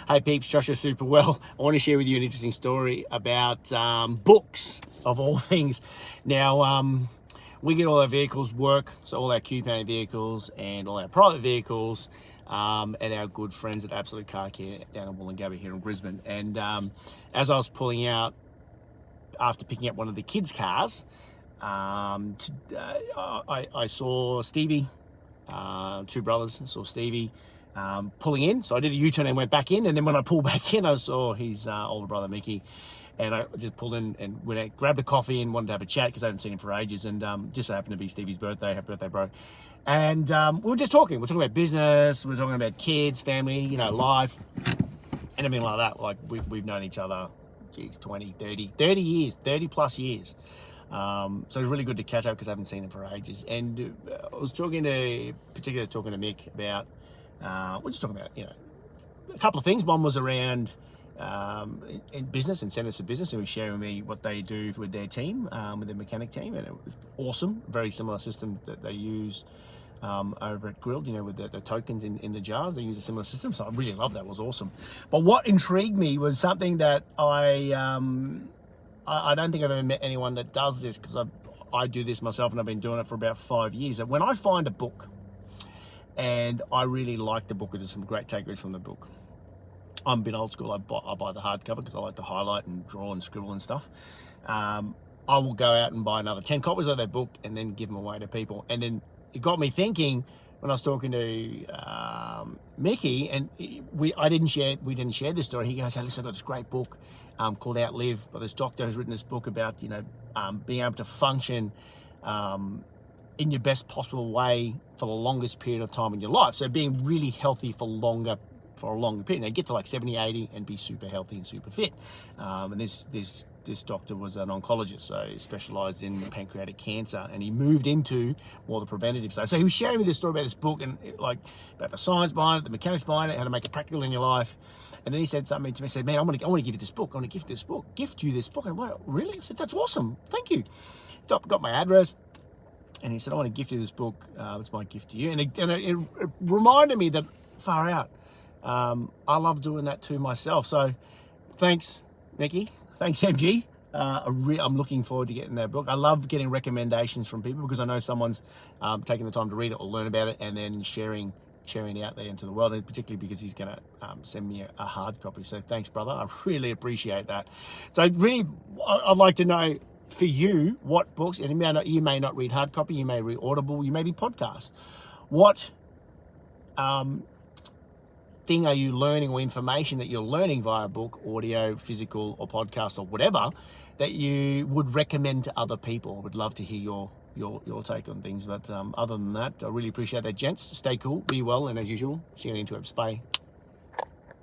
Hey peeps, Joshua Super Well. I want to share with you an interesting story about books, of all things. Now, we get all our vehicles work, so all our Coupang vehicles and all our private vehicles at our good friends at Absolute Car Care down in Wollongabba here in Brisbane. And as I was pulling out after picking up one of the kids' cars, I saw Stevie, two brothers. I saw Stevie pulling in, so I did a U-turn and went back in, and then when I pulled back in I saw his older brother Mickey, and I just pulled in and went out, grabbed a coffee and wanted to have a chat because I hadn't seen him for ages, and just happened to be Stevie's birthday. Happy birthday, bro. And we were just talking. We're talking about business, we're talking about kids, family, you know, life, and everything like that. Like we've known each other, geez, 20, 30 years, 30 plus years. So it's really good to catch up because I haven't seen him for ages. And I was talking to Mick about, we're just talking about, you know, a couple of things. One was around in business, incentives for business, and he was sharing with me what they do with their team, with their mechanic team, and it was awesome. Very similar system that they use over at Grilled, you know, with the tokens in the jars. They use a similar system, so I really love that. It was awesome. But what intrigued me was something that I don't think I've ever met anyone that does this, because I do this myself and I've been doing it for about 5 years. That when I find a book and I really like the book, there's some great takeaways from the book. I'm a bit old school. I buy the hardcover because I like to highlight and draw and scribble and stuff. I will go out and buy another 10 copies of that book and then give them away to people. And then it got me thinking when I was talking to Mickey, and we didn't share this story. He goes, "Hey, listen, I got this great book called Outlive by this doctor who's written this book about, you know, being able to function in your best possible way for the longest period of time in your life. So being really healthy for a longer period. Now, get to like 70, 80 and be super healthy and super fit." And this doctor was an oncologist, so he specialized in pancreatic cancer, and he moved into more the preventative side. So he was sharing me this story about this book and like about the science behind it, the mechanics behind it, how to make it practical in your life. And then he said something to me, said, "Man, I want to give you this book. I want to gift you this book." And I went, "Really?" I said, "That's awesome. Thank you." Got my address. And he said, "I want to gift you this book. It's my gift to you." And it reminded me that, far out, I love doing that too myself. So thanks, Mickey. Thanks, MG. I'm looking forward to getting that book. I love getting recommendations from people because I know someone's taking the time to read it or learn about it and then sharing it out there into the world, and particularly because he's going to send me a hard copy. So thanks, brother. I really appreciate that. So really, I'd like to know for you what books, and you may not read hard copy, you may read Audible, you may be podcast. What thing are you learning, or information that you're learning via book, audio, physical, or podcast, or whatever, that you would recommend to other people? I would love to hear your take on things. But other than that, I really appreciate that, gents. Stay cool, be well, and as usual, see you on Interwebs. Bye.